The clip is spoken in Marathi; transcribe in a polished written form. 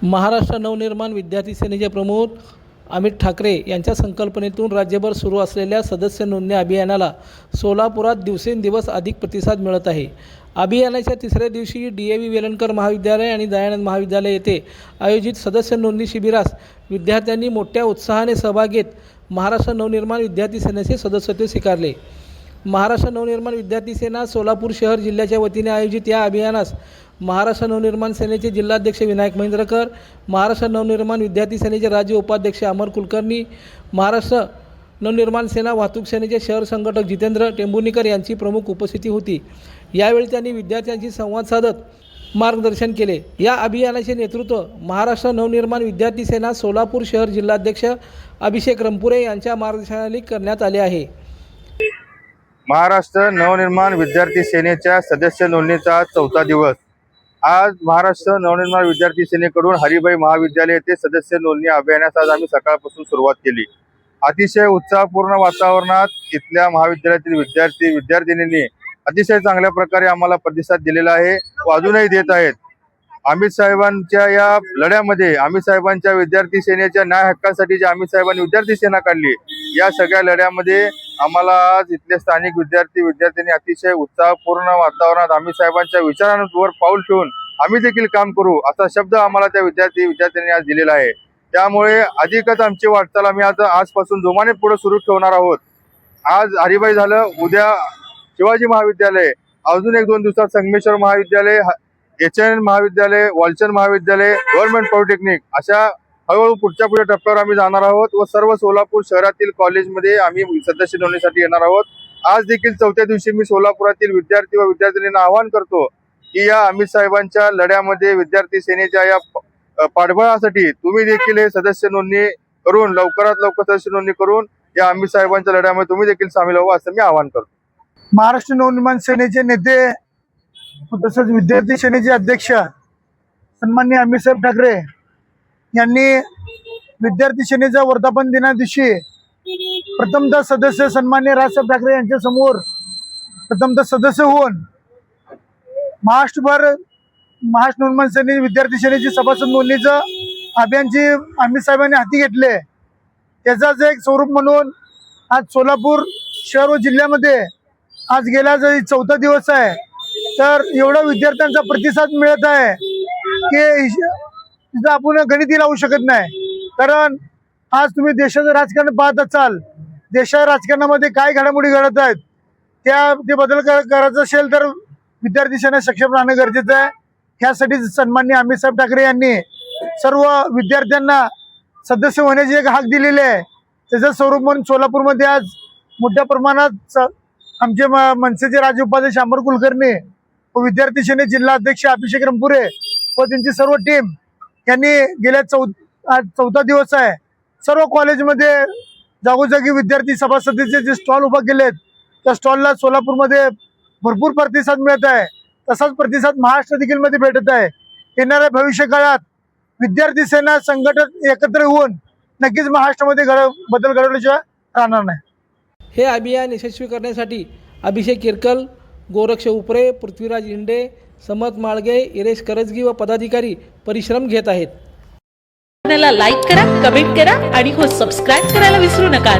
महाराष्ट्र नवनिर्माण विद्यार्थी सेनेचे प्रमुख अमित ठाकरे यांच्या संकल्पनेतून राज्यभर सुरू असलेल्या सदस्य नोंदणी अभियानाला सोलापुरात दिवसेंदिवस अधिक प्रतिसाद मिळत आहे। अभियानाच्या तिसऱ्या दिवशी DAV वेलणकर महाविद्यालय आणि दयानंद महाविद्यालय येथे आयोजित सदस्य नोंदणी शिबिरास विद्यार्थ्यांनी मोठ्या उत्साहाने सहभाग घेत महाराष्ट्र नवनिर्माण विद्यार्थी सेनेचे सदस्यत्व स्वीकारले। महाराष्ट्र नवनिर्माण विद्यार्थी सेना सोलापूर शहर जिल्ह्याच्या वतीने आयोजित या अभियानास महाराष्ट्र नवनिर्माण सेनेचे जिल्हाध्यक्ष विनायक महेंद्रकर, महाराष्ट्र नवनिर्माण विद्यार्थी सेनेचे राज्य उपाध्यक्ष अमर कुलकर्णी, महाराष्ट्र नवनिर्माण सेना वाहतूक सेनेचे शहर संघटक जितेंद्र टेंभुर्णीकर यांची प्रमुख उपस्थिती होती। यावेळी त्यांनी विद्यार्थ्यांशी संवाद साधत मार्गदर्शन केले। या अभियानाचे नेतृत्व महाराष्ट्र नवनिर्माण विद्यार्थी सेना सोलापूर शहर जिल्हाध्यक्ष अभिषेक रंपुरे यांच्या मार्गदर्शनाखाली करण्यात आले आहे। महाराष्ट्र नवनिर्माण विद्यार्थी सेनेच्या सदस्य नोंदणीचा चौथा दिवस आज महाराष्ट्र नवनिर्माण विद्यार्थी सेनेकडून हरिभाई महाविद्यालय येथे सदस्य नोंदणी अभियानास आज आम्ही सकाळपासून सुरुवात केली। अतिशय उत्साहपूर्ण वातावरणात इथल्या महाविद्यालयातील विद्यार्थिनींनी अतिशय चांगल्या प्रकारे आम्हाला प्रतिसाद दिलेला आहे व अजूनही देत आहेत। अमित साहेबांच्या या लढ्यामध्ये अमित साहेबांच्या विद्यार्थी सेनेच्या न्याय हक्कासाठी जे अमित साहेबांनी विद्यार्थी सेना काढली, या सगळ्या लढ्यामध्ये आम्हाला आज इथले स्थानिक विद्यार्थ्यांनी अतिशय उत्साहपूर्ण वातावरणात अमित साहेबांच्या विचारांवर पाऊल ठेवून आम्ही देखील काम करू असा शब्द आम्हाला त्या विद्यार्थ्यांनी आज दिलेला आहे। त्यामुळे अधिकच आमची वाटचाल आम्ही आजपासून जोमाने पुढे सुरू ठेवणार आहोत। आज हरिभाई झालं, उद्या शिवाजी महाविद्यालय, अजून 1-2 दिवसात संगमेश्वर महाविद्यालय, HN महाविद्यालय, वालचंद महाविद्यालय, गव्हर्नमेंट पॉलिटेक्निक अशा हळूहळू पुढच्या टप्प्यावर आम्ही जाणार आहोत व सर्व सोलापूर शहरातील कॉलेजमध्ये आम्ही सदस्य नोंदणीसाठी येणार आहोत। आज देखील चौथ्या दिवशी मी सोलापुरातील विद्यार्थी व विद्यार्थिनींना आवाहन करतो की या अमित साहेबांच्या लढ्यामध्ये विद्यार्थी सेनेच्या या पाठबळासाठी तुम्ही देखील हे सदस्य नोंदणी करून लवकरात लवकर सदस्य नोंदणी करून या अमित साहेबांच्या लढ्यामध्ये तुम्ही देखील सामील व्हावं असं मी आवाहन करतो। महाराष्ट्र नवनिर्माण सेनेचे नेते तसेच विद्यार्थी सेनेचे अध्यक्ष सन्माननीय अमितसाहेब ठाकरे यांनी विद्यार्थी सेनेच्या वर्धापन दिना दिवशी प्रथमतः सदस्य सन्माननीय राजसाहेब ठाकरे यांच्या समोर प्रथमतः सदस्य होऊन महाराष्ट्रभर महाराष्ट्र नवनिर्माण सेने विद्यार्थी सेनेची सभासद नोंदणीचं अभियानची अमित साहेबांनी हाती घेतले। त्याचाच एक स्वरूप म्हणून आज सोलापूर शहर व जिल्ह्यामध्ये आज गेला चौथा दिवस आहे, तर एवढा विद्यार्थ्यांचा प्रतिसाद मिळत आहे की तिथं आपण गणिती लावू शकत नाही। कारण आज तुम्ही देशाचं राजकारण पाहत असाल, देशाच्या राजकारणामध्ये काय घडामोडी घडत आहेत ते बदल करायचं असेल तर विद्यार्थी सेना सक्षम राहणं गरजेचं आहे। ह्यासाठी सन्माननीय अमितसाहेब ठाकरे यांनी सर्व विद्यार्थ्यांना सदस्य होण्याची एक हाक दिलेली आहे। त्याचं स्वरूप म्हणून सोलापूरमध्ये आज मोठ्या प्रमाणात आमचे मनसेचे राज्य उपाध्यक्ष अमर कुलकर्णी व विद्यार्थी सेने जिल्हा अध्यक्ष अभिषेक रंपुरे व त्यांची सर्व टीम यांनी गेल्या आज चौथा दिवस आहे, सर्व कॉलेजमध्ये जागोजागी विद्यार्थी सभासदेचे जे स्टॉल उभा केलेत त्या स्टॉलला सोलापूरमध्ये भरपूर प्रतिसाद मिळत आहे। तसाच प्रतिसाद महाराष्ट्र देखील मध्ये भेटत आहे। येणाऱ्या भविष्य काळात विद्यार्थी सेना संघटन एकत्र होऊन नक्कीच महाराष्ट्रामध्ये बदल घडवल्याशिवाय राहणार नाही। हे अभियान यशस्वी करण्यासाठी अभिषेक किरकल, गोरक्ष उपरे, पृथ्वीराज इंडे, समत माळगे, इरेश करजगी व पदाधिकारी परिश्रम घेत आहेत। लाईक करा, कमेंट करा आणि सबस्क्राईब करायला विसरू नका।